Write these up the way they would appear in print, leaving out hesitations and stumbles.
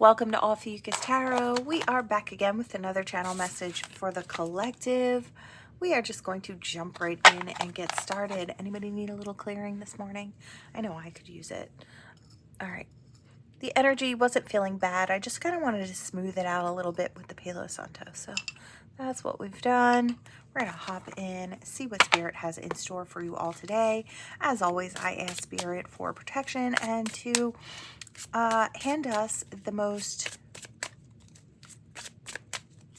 Welcome to Ophiuchus Tarot. We are back again with another channel message for the collective. We are just going to jump right in and get started. Anybody need a little clearing this morning? I know I could use it. All right. The energy wasn't feeling bad. I just kind of wanted to smooth it out a little bit with the Palo Santo. So that's what we've done. We're going to hop in, see what Spirit has in store for you all today. As always, I ask Spirit for protection and to hand us the most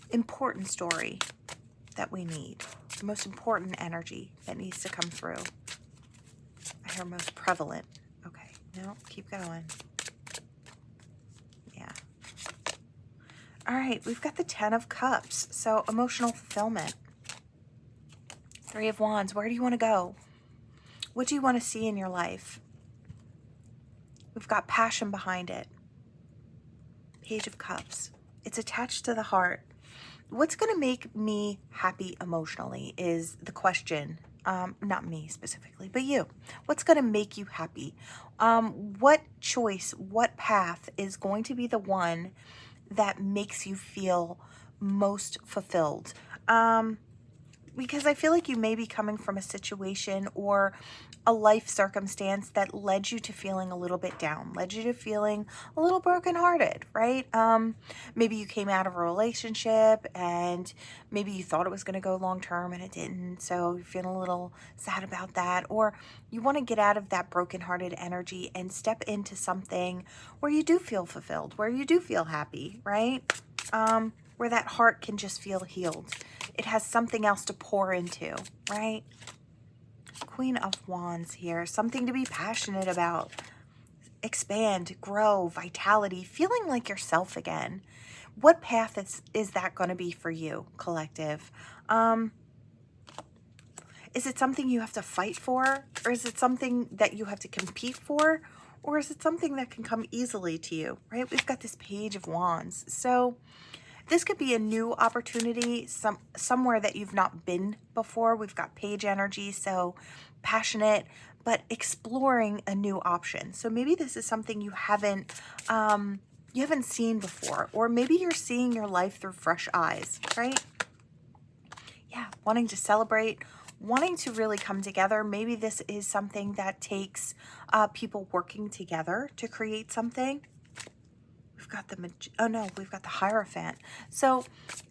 important story that we need, the most important energy that needs to come through. I hear most prevalent. Okay, no, keep going. Yeah. All right, we've got the 10 of Cups, so emotional fulfillment. 3 of Wands, where do you want to go? What do you want to see in your life? We've got passion behind it. Page of Cups. It's attached to the heart. What's going to make me happy emotionally is the question. Not me specifically, but you. What's going to make you happy? What choice, what path is going to be the one that makes you feel most fulfilled? Because I feel like you may be coming from a situation or a life circumstance that led you to feeling a little bit down, led you to feeling a little brokenhearted, right? Maybe you came out of a relationship and maybe you thought it was going to go long term and it didn't, so you're feeling a little sad about that. Or you want to get out of that brokenhearted energy and step into something where you do feel fulfilled, where you do feel happy, right? Where that heart can just feel healed. It has something else to pour into, right? Queen of Wands here. Something to be passionate about. Expand, grow, vitality, feeling like yourself again. What path is that going to be for you, collective? Is it something you have to fight for? Or is it something that you have to compete for? Or is it something that can come easily to you, right? We've got this Page of Wands. So this could be a new opportunity, somewhere that you've not been before. We've got Page energy, so passionate, but exploring a new option. So maybe this is something you haven't seen before, or maybe you're seeing your life through fresh eyes, right? Yeah, wanting to celebrate, wanting to really come together. Maybe this is something that takes people working together to create something. We've got we've got the Hierophant. So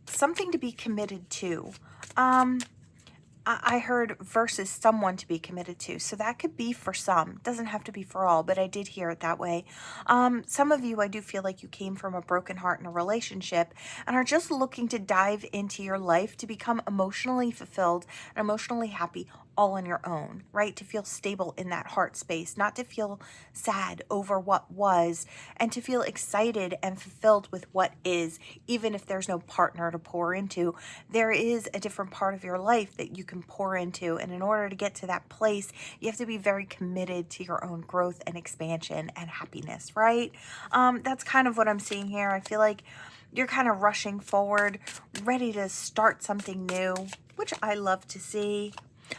something to be committed to. I heard versus someone to be committed to. So that could be for some. Doesn't have to be for all, but I did hear it that way. Some of you, I do feel like you came from a broken heart in a relationship and are just looking to dive into your life to become emotionally fulfilled and emotionally happy all on your own, right? To feel stable in that heart space, not to feel sad over what was, and to feel excited and fulfilled with what is, even if there's no partner to pour into. There is a different part of your life that you can pour into, and in order to get to that place, you have to be very committed to your own growth and expansion and happiness, right? That's kind of what I'm seeing here. I feel like you're kind of rushing forward, ready to start something new, which I love to see.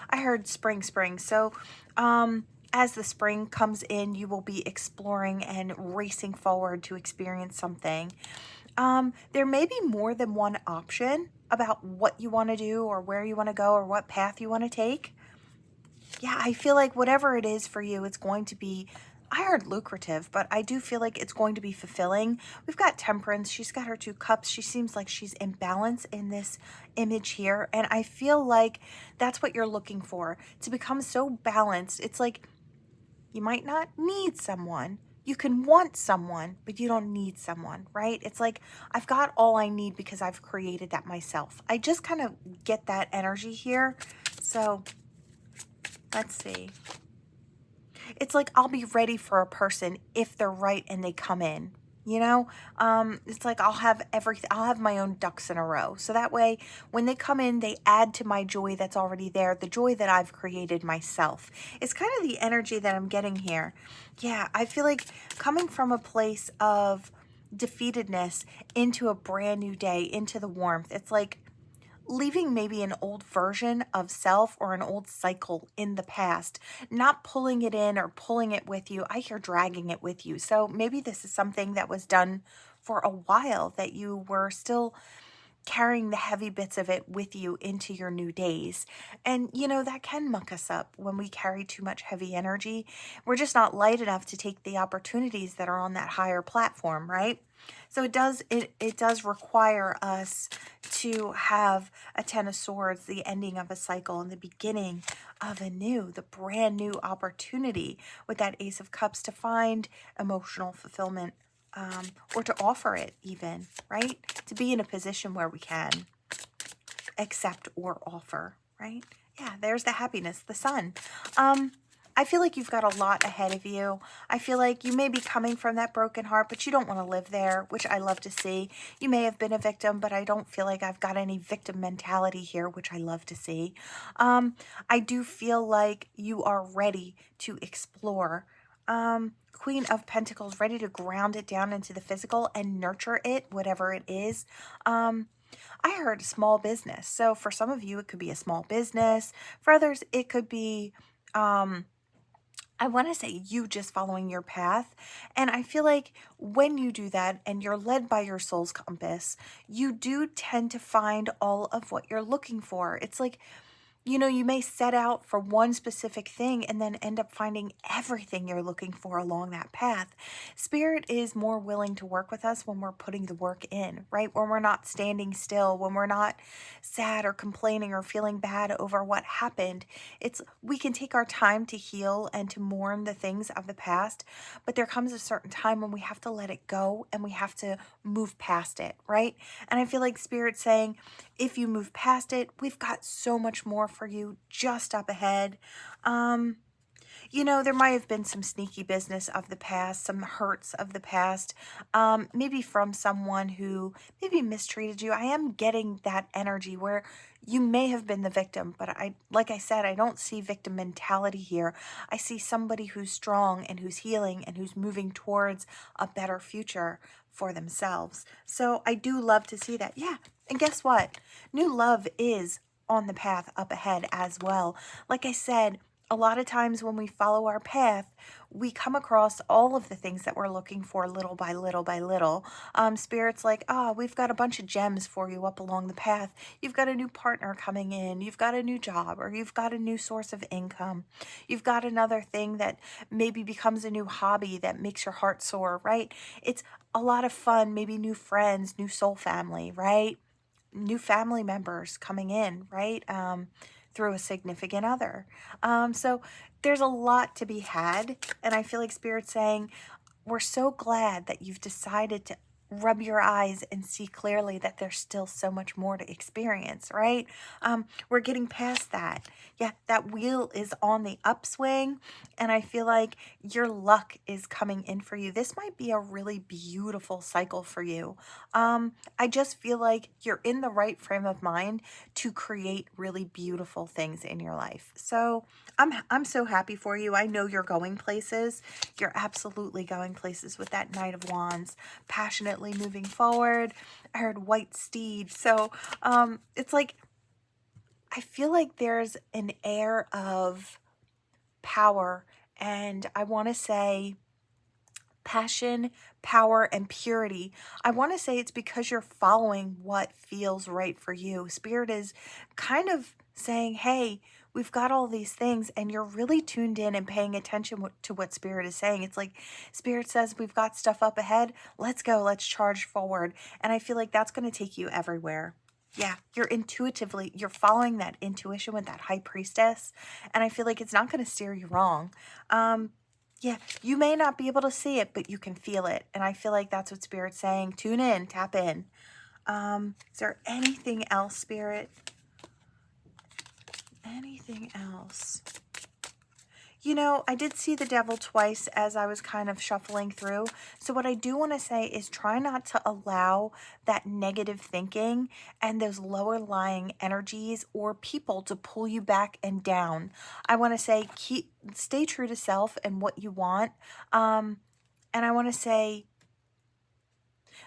I heard spring. So as the spring comes in, you will be exploring and racing forward to experience something. There may be more than one option about what you want to do or where you want to go or what path you want to take. Yeah, I feel like whatever it is for you, it's going to be, I heard lucrative, but I do feel like it's going to be fulfilling. We've got Temperance. She's got her 2 cups. She seems like she's in balance in this image here. And I feel like that's what you're looking for, to become so balanced. It's like you might not need someone. You can want someone, but you don't need someone, right? It's like, I've got all I need because I've created that myself. I just kind of get that energy here. So let's see. It's like I'll be ready for a person if they're right and they come in, you know? It's like I'll have my own ducks in a row. So that way, when they come in, they add to my joy that's already there, the joy that I've created myself. It's kind of the energy that I'm getting here. Yeah, I feel like coming from a place of defeatedness into a brand new day, into the warmth. It's like leaving maybe an old version of self or an old cycle in the past, not pulling it in or pulling it with you. I hear dragging it with you. So maybe this is something that was done for a while, that you were still carrying the heavy bits of it with you into your new days. And, that can muck us up when we carry too much heavy energy. We're just not light enough to take the opportunities that are on that higher platform, right? So it does require us to have a Ten of Swords, the ending of a cycle and the beginning of the brand new opportunity with that Ace of Cups to find emotional fulfillment, or to offer it even, right? To be in a position where we can accept or offer, right? Yeah, there's the happiness, the sun. I feel like you've got a lot ahead of you. I feel like you may be coming from that broken heart, but you don't want to live there, which I love to see. You may have been a victim, but I don't feel like I've got any victim mentality here, which I love to see. I do feel like you are ready to explore. Queen of Pentacles, ready to ground it down into the physical and nurture it, whatever it is. I heard small business. So for some of you, it could be a small business. For others, it could be, I want to say, you just following your path. And I feel like when you do that and you're led by your soul's compass, you do tend to find all of what you're looking for. It's like, you may set out for one specific thing and then end up finding everything you're looking for along that path. Spirit is more willing to work with us when we're putting the work in, right? When we're not standing still, when we're not sad or complaining or feeling bad over what happened. We can take our time to heal and to mourn the things of the past, but there comes a certain time when we have to let it go and we have to move past it, right? And I feel like Spirit's saying, if you move past it, we've got so much more for you just up ahead. There might have been some sneaky business of the past, some hurts of the past, maybe from someone who maybe mistreated you. I am getting that energy where you may have been the victim, but like I said, I don't see victim mentality here. I see somebody who's strong and who's healing and who's moving towards a better future for themselves. So I do love to see that. Yeah. And guess what? New love is on the path up ahead as well. Like I said, a lot of times when we follow our path, we come across all of the things that we're looking for little by little by little. Spirit's like, we've got a bunch of gems for you up along the path. You've got a new partner coming in. You've got a new job, or you've got a new source of income. You've got another thing that maybe becomes a new hobby that makes your heart soar, right? It's a lot of fun, maybe new friends, new soul family, right? New family members coming in, right? Through a significant other. So there's a lot to be had. And I feel like Spirit's saying, we're so glad that you've decided to rub your eyes and see clearly that there's still so much more to experience, right? We're getting past that. Yeah, that wheel is on the upswing, and I feel like your luck is coming in for you. This might be a really beautiful cycle for you. I just feel like you're in the right frame of mind to create really beautiful things in your life. So I'm so happy for you. I know you're going places. You're absolutely going places with that Knight of Wands, passionately moving forward. I heard white steed. So it's like, I feel like there's an air of power, and I want to say passion, power, and purity. I want to say it's because you're following what feels right for you. Spirit is kind of saying, hey, we've got all these things, and you're really tuned in and paying attention to what Spirit is saying. It's like Spirit says, we've got stuff up ahead. Let's go. Let's charge forward. And I feel like that's going to take you everywhere. Yeah, you're following that intuition with that High Priestess. And I feel like it's not going to steer you wrong. Yeah, you may not be able to see it, but you can feel it. And I feel like that's what Spirit's saying. Tune in, tap in. Is there anything else, Spirit? Anything else? I did see the devil twice as I was kind of shuffling through. So what I do want to say is try not to allow that negative thinking and those lower lying energies or people to pull you back and down. I want to say stay true to self and what you want. And I want to say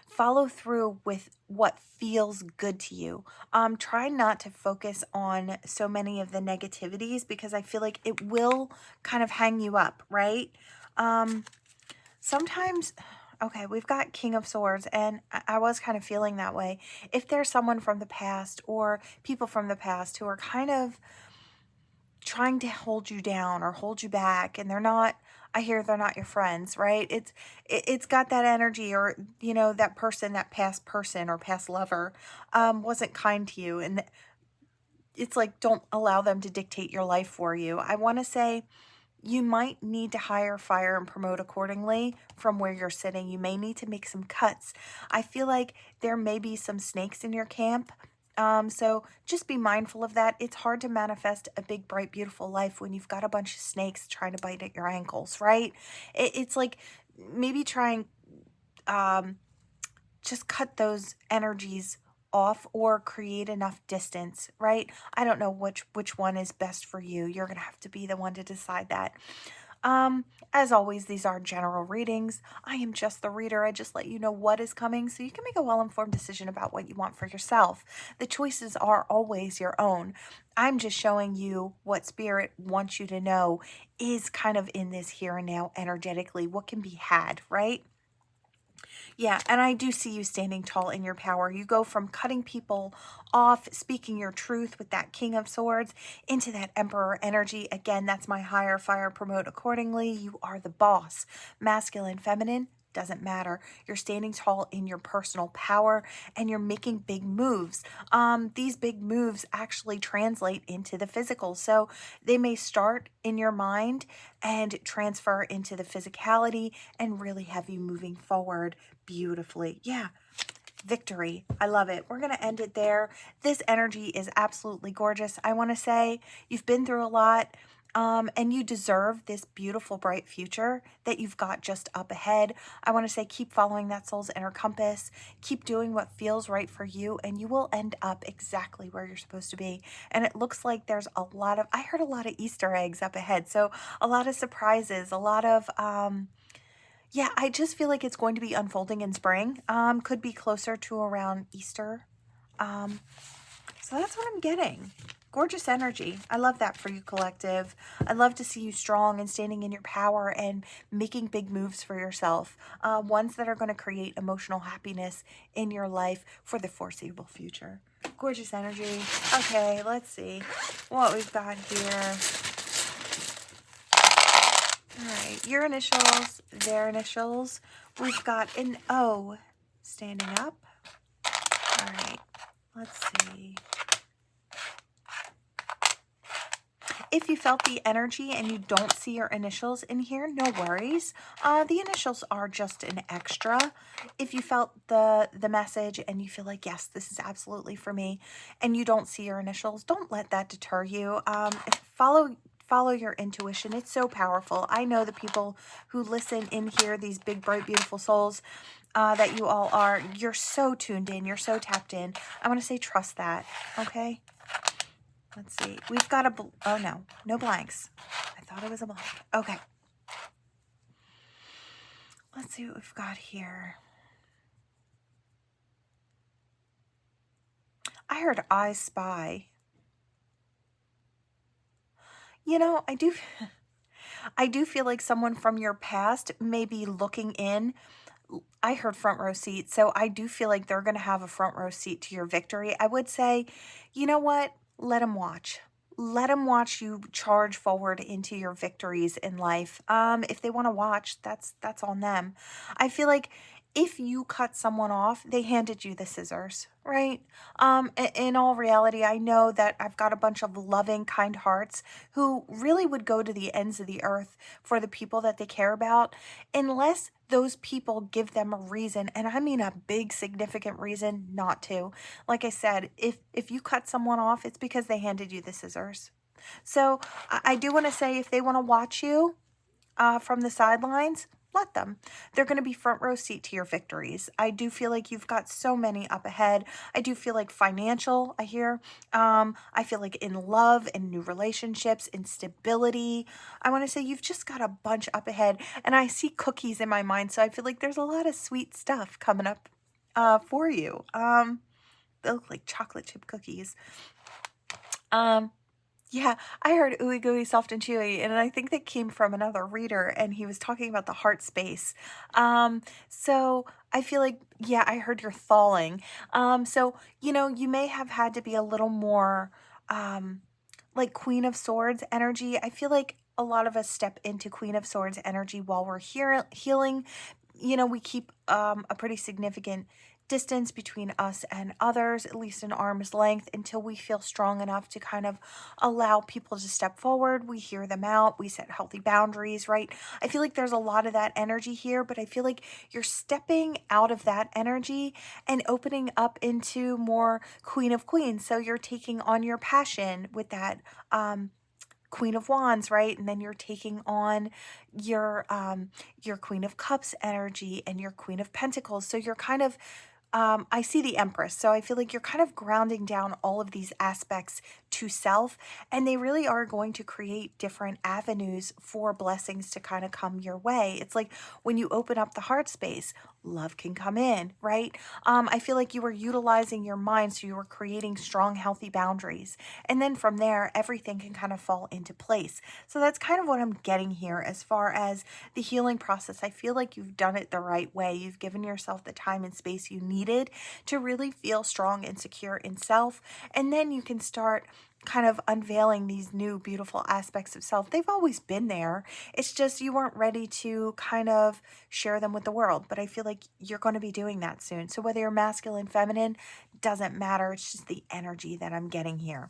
follow through with what feels good to you. Try not to focus on so many of the negativities, because I feel like it will kind of hang you up, right? Sometimes, Okay, we've got King of Swords, and I was kind of feeling that way. If there's someone from the past or people from the past who are kind of trying to hold you down or hold you back, and they're not, I hear they're not your friends, right? It's got that energy, or you know, that person, that past person or past lover wasn't kind to you, and it's like, don't allow them to dictate your life for you. I want to say you might need to hire, fire, and promote accordingly from where you're sitting. You may need to make some cuts. I feel like there may be some snakes in your camp. So just be mindful of that. It's hard to manifest a big, bright, beautiful life when you've got a bunch of snakes trying to bite at your ankles, right? It's like maybe trying just cut those energies off or create enough distance, right? I don't know which one is best for you. You're going to have to be the one to decide that. As always, these are general readings. I am just the reader. I just let you know what is coming so you can make a well-informed decision about what you want for yourself. The choices are always your own. I'm just showing you what Spirit wants you to know is kind of in this here and now energetically, what can be had, right? Yeah, and I do see you standing tall in your power. You go from cutting people off, speaking your truth with that King of Swords, into that Emperor energy. Again, that's my higher fire, promote accordingly. You are the boss. Masculine, feminine, doesn't matter. You're standing tall in your personal power and you're making big moves. These big moves actually translate into the physical. So they may start in your mind and transfer into the physicality and really have you moving forward beautifully. Yeah. Victory. I love it. We're going to end it there. This energy is absolutely gorgeous. I want to say you've been through a lot. And you deserve this beautiful, bright future that you've got just up ahead. I want to say keep following that soul's inner compass. Keep doing what feels right for you, and you will end up exactly where you're supposed to be. And it looks like there's a lot of, I heard a lot of Easter eggs up ahead. So a lot of surprises, a lot of, yeah, I just feel like it's going to be unfolding in spring. Could be closer to around Easter. So that's what I'm getting. Gorgeous energy. I love that for you, collective. I love to see you strong and standing in your power and making big moves for yourself. Ones that are going to create emotional happiness in your life for the foreseeable future. Gorgeous energy. Okay, let's see what we've got here. All right, your initials, their initials. We've got an O standing up. All right, let's see. If you felt the energy and you don't see your initials in here, no worries. The initials are just an extra. If you felt the message and you feel like, yes, this is absolutely for me, and you don't see your initials, don't let that deter you. Follow your intuition. It's so powerful. I know the people who listen in here, these big, bright, beautiful souls that you all are, you're so tuned in. You're so tapped in. I want to say trust that, okay? Let's see. We've got a, oh no, no blanks. I thought it was a blank. Okay. Let's see what we've got here. I heard I spy. You know, I do feel like someone from your past may be looking in. I heard front row seat, so I do feel like they're going to have a front row seat to your victory. I would say, you know what? Let them watch. Let them watch you charge forward into your victories in life. If they want to watch, that's on them. I feel like if you cut someone off, they handed you the scissors, right? In all reality, I know that I've got a bunch of loving, kind hearts who really would go to the ends of the earth for the people that they care about, unless those people give them a reason, and I mean a big, significant reason not to. Like I said, if you cut someone off, it's because they handed you the scissors. So I do want to say, if they want to watch you from the sidelines, let them. They're going to be front row seat to your victories. I do feel like you've got so many up ahead. I do feel like financial, I hear. I feel like in love and new relationships and stability. I want to say you've just got a bunch up ahead. And I see cookies in my mind, so I feel like there's a lot of sweet stuff coming up for you. They look like chocolate chip cookies. Yeah, I heard ooey gooey, soft and chewy, and I think that came from another reader, and he was talking about the heart space. So I feel like, yeah, I heard you're thawing. So, you may have had to be a little more, um, like Queen of Swords energy. I feel like a lot of us step into Queen of Swords energy while we're here healing. We keep a pretty significant distance between us and others, at least an arm's length, until we feel strong enough to kind of allow people to step forward. We hear them out, we set healthy boundaries, right? I feel like there's a lot of that energy here, but I feel like you're stepping out of that energy and opening up into more Queen of Queens. So you're taking on your passion with that. Queen of Wands, right? And then you're taking on your Queen of Cups energy and your Queen of Pentacles. So you're kind of I see the Empress. So I feel like you're kind of grounding down all of these aspects to self, and they really are going to create different avenues for blessings to kind of come your way. It's like when you open up the heart space, love can come in, right? I feel like you were utilizing your mind, so you were creating strong, healthy boundaries. And then from there, everything can kind of fall into place. So that's kind of what I'm getting here as far as the healing process. I feel like you've done it the right way. You've given yourself the time and space you needed to really feel strong and secure in self. And then you can start kind of unveiling these new beautiful aspects of self. They've always been there. It's just you weren't ready to kind of share them with the world. But I feel like you're going to be doing that soon. So whether you're masculine, feminine, doesn't matter. It's just the energy that I'm getting here.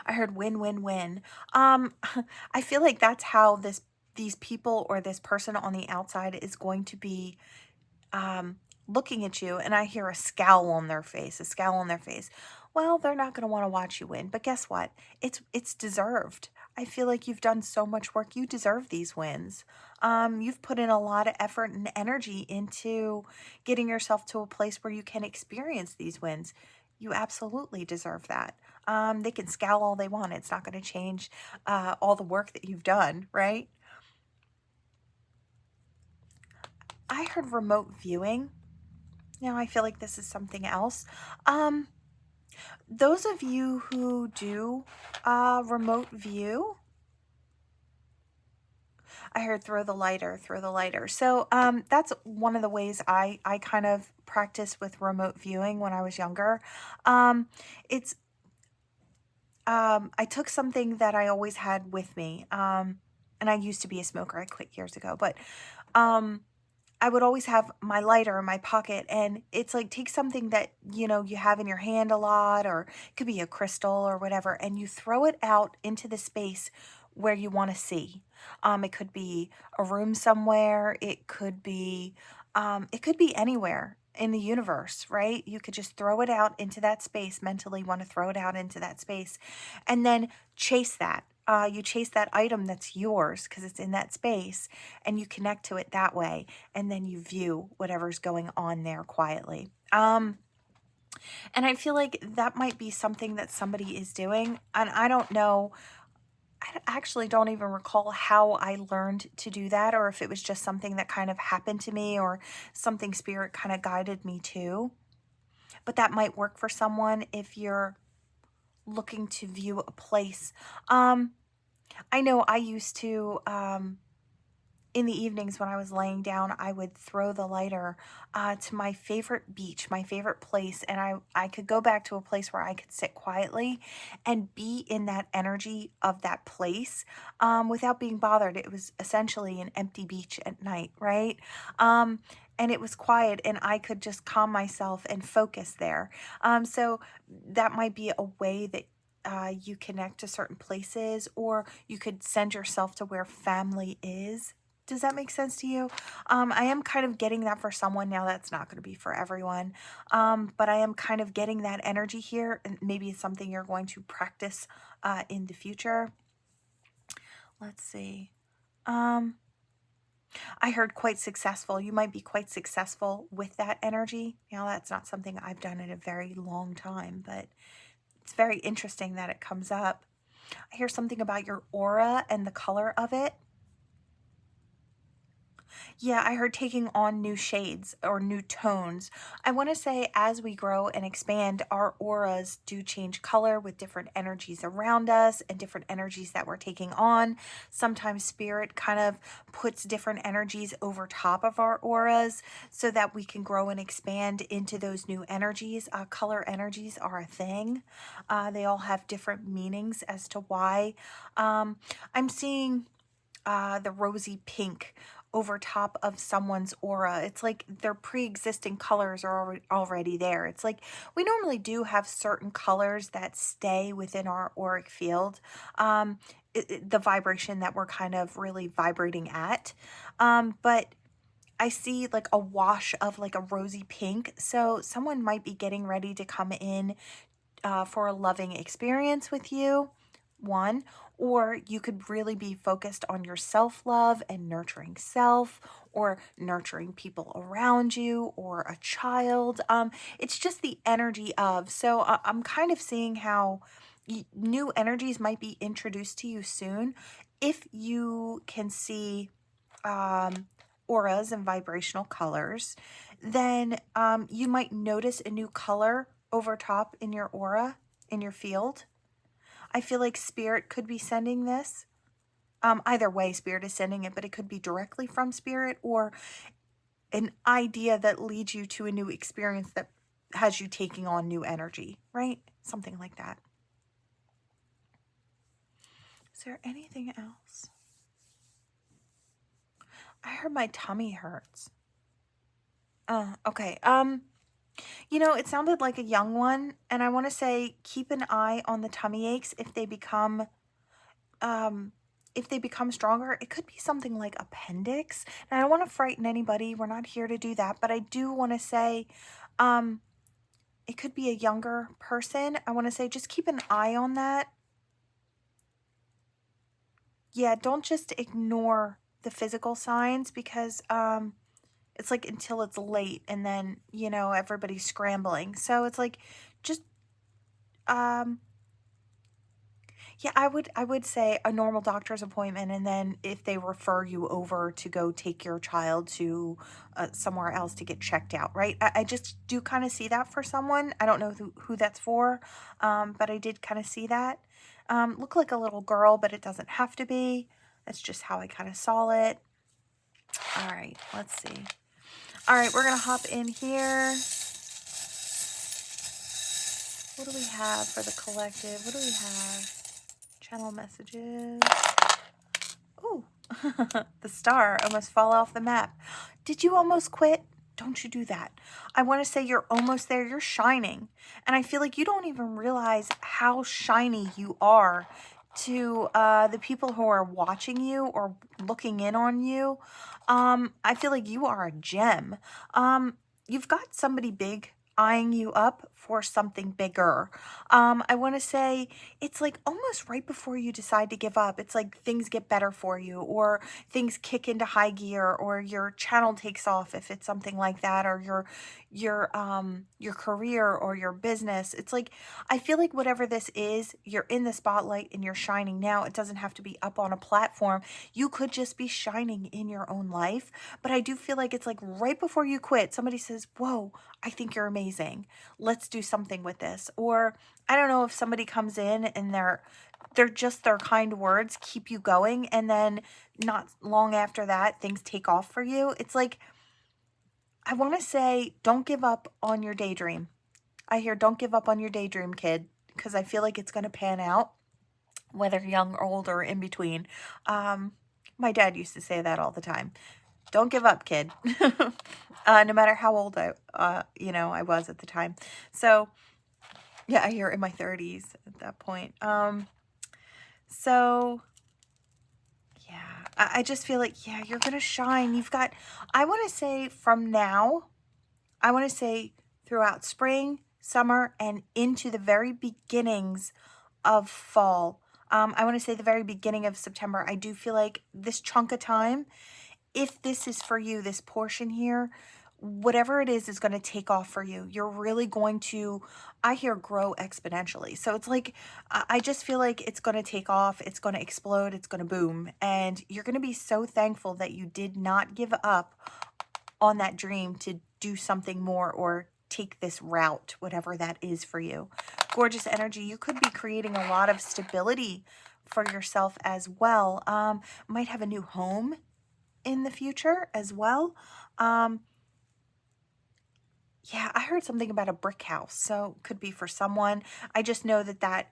I heard win, win, win. Um, I feel like that's how these people or this person on the outside is going to be looking at you, and I hear a scowl on their face, a scowl on their face. Well, they're not going to want to watch you win, but guess what? It's deserved. I feel like you've done so much work. You deserve these wins. You've put in a lot of effort and energy into getting yourself to a place where you can experience these wins. You absolutely deserve that. They can scowl all they want. It's not going to change all the work that you've done, right? I heard remote viewing. Now I feel like this is something else. Um, those of you who do remote view, I heard throw the lighter, throw the lighter. So that's one of the ways I kind of practiced with remote viewing when I was younger. Um, it's I took something that I always had with me. And I used to be a smoker. I quit years ago, but um, I would always have my lighter in my pocket, and it's like take something that you have in your hand a lot, or it could be a crystal or whatever, and you throw it out into the space where you want to see. It could be a room somewhere. It could be anywhere in the universe, right? You could just throw it out into that space, mentally want to throw it out into that space, and then chase that. You chase that item that's yours because it's in that space, and you connect to it that way, and then you view whatever's going on there quietly. And I feel like that might be something that somebody is doing, and I don't know. I actually don't even recall how I learned to do that, or if it was just something that kind of happened to me, or something spirit kind of guided me to. But that might work for someone if you're looking to view a place. Um, I know I used to. In the evenings when I was laying down, I would throw the lighter to my favorite beach, my favorite place, and I could go back to a place where I could sit quietly and be in that energy of that place without being bothered. It was essentially an empty beach at night, right? And it was quiet, and I could just calm myself and focus there. So that might be a way that you connect to certain places, or you could send yourself to where family is. Does that make sense to you? I am kind of getting that for someone. Now that's not going to be for everyone. But I am kind of getting that energy here, and maybe it's something you're going to practice in the future. Let's see. Um, I heard quite successful. You might be quite successful with that energy. Now that's not something I've done in a very long time, but it's very interesting that it comes up. I hear something about your aura and the color of it. Yeah, I heard taking on new shades or new tones. I want to say as we grow and expand, our auras do change color with different energies around us and different energies that we're taking on. Sometimes spirit kind of puts different energies over top of our auras so that we can grow and expand into those new energies. Color energies are a thing. They all have different meanings as to why. I'm seeing the rosy pink over top of someone's aura. It's like their pre-existing colors are already there. It's like we normally do have certain colors that stay within our auric field, the vibration that we're kind of really vibrating at. But I see like a wash of like a rosy pink. So someone might be getting ready to come in for a loving experience with you, one, or you could really be focused on your self-love and nurturing self or nurturing people around you or a child. It's just the energy of, so I'm kind of seeing how new energies might be introduced to you soon if you can see auras and vibrational colors. Then you might notice a new color over top in your aura, in your field. I feel like spirit could be sending this. Either way, spirit is sending it, but it could be directly from spirit or an idea that leads you to a new experience that has you taking on new energy, right? Something like that. Is there anything else? I heard my tummy hurts. Okay. You know, it sounded like a young one, and I want to say keep an eye on the tummy aches um if they become stronger. It could be something like appendix. And I don't want to frighten anybody. We're not here to do that, but I do want to say um it could be a younger person. I want to say just keep an eye on that. Yeah, don't just ignore the physical signs because it's like until it's late and then, you know, everybody's scrambling. So it's like just um yeah, I would say a normal doctor's appointment, and then if they refer you over to go take your child to somewhere else to get checked out, right? I just do kind of see that for someone. I don't know who that's for, but I did kind of see that. Look like a little girl, but it doesn't have to be. That's just how I kind of saw it. All right, let's see. All right, we're gonna hop in here. What do we have for the collective? What do we have? Channel messages. Ooh, the star almost fall off the map. Did you almost quit? Don't you do that. I want to say you're almost there. You're shining. And I feel like you don't even realize how shiny you are to the people who are watching you or looking in on you. I feel like you are a gem. You've got somebody big eyeing you up for something bigger. I want to say it's like almost right before you decide to give up. It's like things get better for you, or things kick into high gear, or your channel takes off if it's something like that, or your career or your business. It's like I feel like whatever this is, you're in the spotlight and you're shining now. It doesn't have to be up on a platform. You could just be shining in your own life. But I do feel like it's like right before you quit, somebody says, "Whoa, I think you're amazing. Let's do something with this." Or I don't know if somebody comes in and they're just their kind words keep you going, and then not long after that things take off for you. It's like I want to say don't give up on your daydream. I hear don't give up on your daydream, kid, because I feel like it's going to pan out, whether young or old or in between. My dad used to say that all the time. Don't give up, kid. No matter how old I was at the time. So yeah, I hear in my 30s at that point. So yeah, I just feel like, yeah, you're going to shine. I want to say from now, I want to say throughout spring, summer, and into the very beginnings of fall. I want to say the very beginning of September. I do feel like this chunk of time, if this is for you, this portion here, whatever it is going to take off for you. You're really going to, I hear, grow exponentially. So it's like, I just feel like it's going to take off. It's going to explode. It's going to boom. And you're going to be so thankful that you did not give up on that dream to do something more or take this route, whatever that is for you. Gorgeous energy. You could be creating a lot of stability for yourself as well. Might have a new home in the future as well. Yeah, I heard something about a brick house, so could be for someone. I just know that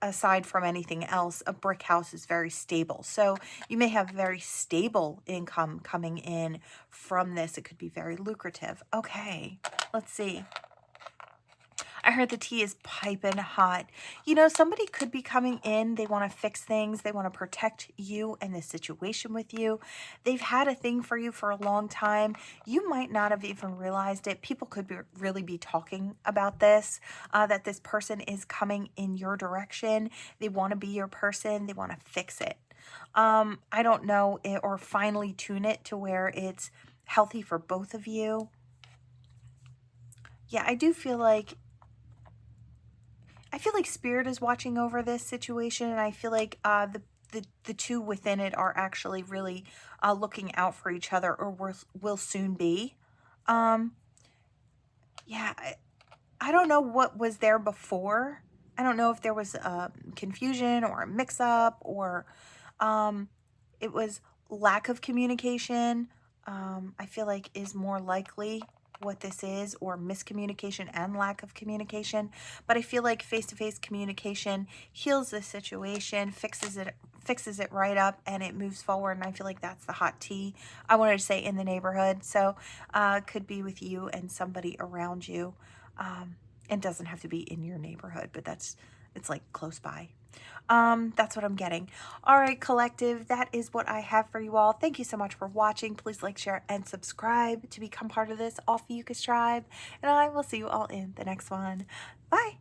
aside from anything else, a brick house is very stable. So you may have very stable income coming in from this. It could be very lucrative. Okay, let's see. I heard the tea is piping hot. You know, somebody could be coming in. They want to fix things. They want to protect you and the situation with you. They've had a thing for you for a long time. You might not have even realized it. People could really be talking about this, that this person is coming in your direction. They want to be your person. They want to fix it. I don't know, or finally tune it to where it's healthy for both of you. Yeah, I do feel like spirit is watching over this situation, and I feel like the two within it are actually really looking out for each other, or will soon be. Yeah, I don't know what was there before. I don't know if there was confusion or a mix-up, or it was lack of communication. I feel like is more likely what this is, or miscommunication and lack of communication. But I feel like face-to-face communication heals the situation, fixes it right up, and it moves forward. And I feel like that's the hot tea. I wanted to say in the neighborhood. So could be with you and somebody around you. And doesn't have to be in your neighborhood, but it's like close by. That's what I'm getting. All right, collective, that is what I have for you all. Thank you so much for watching. Please like, share, and subscribe to become part of this Ophiuchus tribe. And I will see you all in the next one. Bye.